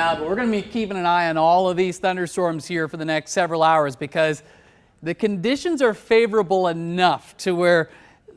now, but we're going to be keeping an eye on all of these thunderstorms here for the next several hours because the conditions are favorable enough to where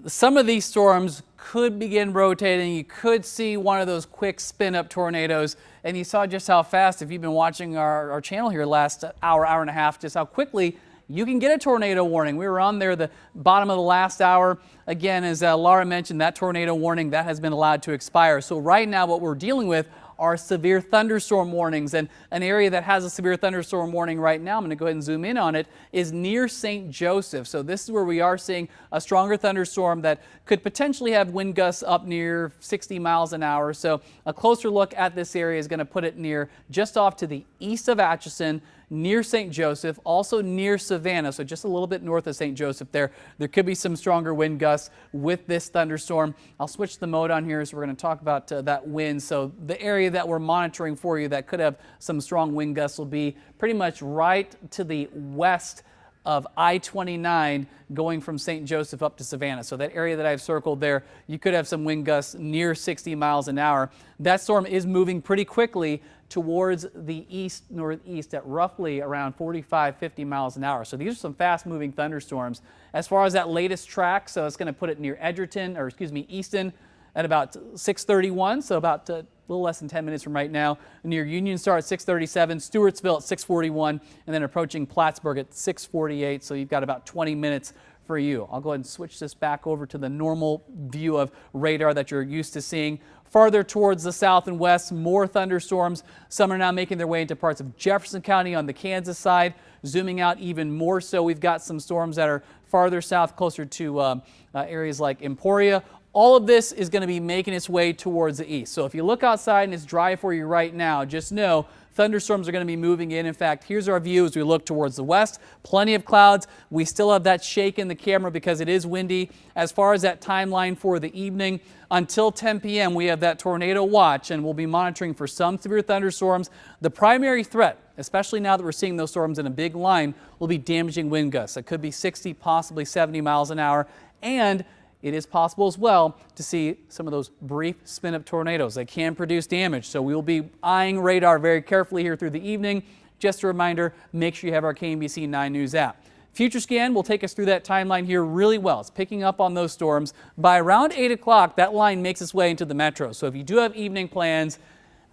some of these storms could begin rotating. You could see one of those quick spin-up tornadoes, and you saw just how fast, if you've been watching our channel here last hour and a half, just how quickly you can get a tornado warning. We were on there the bottom of the last hour. Again, as Laura mentioned, that tornado warning, that has been allowed to expire. So right now what we're dealing with are severe thunderstorm warnings, and an area that has a severe thunderstorm warning right now, I'm going to go ahead and zoom in on it, is near St. Joseph. So this is where we are seeing a stronger thunderstorm that could potentially have wind gusts up near 60 miles an hour. So a closer look at this area is going to put it near just off to the east of Atchison, near St. Joseph, also near Savannah, so just a little bit north of St. Joseph there. There could be some stronger wind gusts with this thunderstorm. I'll switch the mode on here, so we're going to talk about that wind. So the area that we're monitoring for you that could have some strong wind gusts will be pretty much right to the west of I-29 going from St. Joseph up to Savannah. So that area that I've circled there, you could have some wind gusts near 60 miles an hour. That storm is moving pretty quickly towards the east-northeast at roughly around 45-50 miles an hour. So these are some fast-moving thunderstorms. As far as that latest track, so it's going to put it near Easton at about 6:31, so about a little less than 10 minutes from right now. Near Union Star at 6:37, Stewartsville at 6:41, and then approaching Plattsburgh at 6:48. So you've got about 20 minutes for you. I'll go ahead and switch this back over to the normal view of radar that you're used to seeing. Farther towards the south and west, more thunderstorms. Some are now making their way into parts of Jefferson County on the Kansas side. Zooming out even more so, we've got some storms that are farther south, closer to areas like Emporia. All of this is going to be making its way towards the east. So if you look outside and it's dry for you right now, just know thunderstorms are going to be moving in. In fact, here's our view as we look towards the west. Plenty of clouds. We still have that shake in the camera because it is windy. As far as that timeline for the evening, until 10 p.m. we have that tornado watch, and we'll be monitoring for some severe thunderstorms. The primary threat, especially now that we're seeing those storms in a big line, will be damaging wind gusts. It could be 60, possibly 70 miles an hour. And it is possible as well to see some of those brief spin-up tornadoes that can produce damage. So we will be eyeing radar very carefully here through the evening. Just a reminder, make sure you have our KMBC 9 News app. FutureScan will take us through that timeline here really well. It's picking up on those storms. By around 8 o'clock, that line makes its way into the metro. So if you do have evening plans,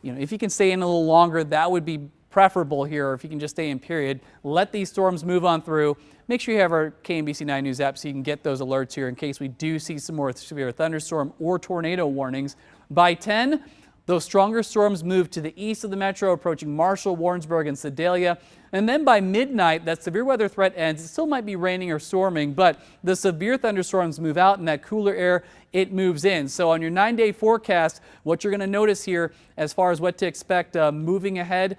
if you can stay in a little longer, that would be preferable here, or if you can just stay in period. Let these storms move on through. Make sure you have our KMBC 9 News app so you can get those alerts here in case we do see some more severe thunderstorm or tornado warnings. By 10, those stronger storms move to the east of the metro, approaching Marshall, Warrensburg, and Sedalia. And then by midnight, that severe weather threat ends. It still might be raining or storming, but the severe thunderstorms move out and that cooler air, it moves in. So on your 9-day forecast, what you're going to notice here as far as what to expect moving ahead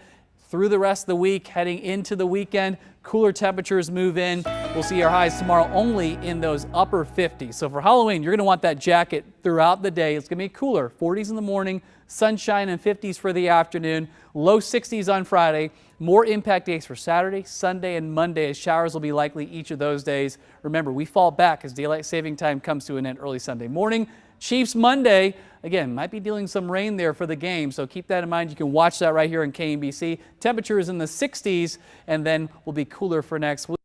through the rest of the week, heading into the weekend, cooler temperatures move in. We'll see our highs tomorrow only in those upper 50s. So for Halloween, you're going to want that jacket throughout the day. It's going to be cooler, 40s in the morning, sunshine and 50s for the afternoon, low 60s on Friday. More impact days for Saturday, Sunday, and Monday, as showers will be likely each of those days. Remember, we fall back as daylight saving time comes to an end early Sunday morning. Chiefs Monday, again, might be dealing some rain there for the game, so keep that in mind. You can watch that right here on KMBC. Temperatures in the 60s, and then we'll be cooler for next week.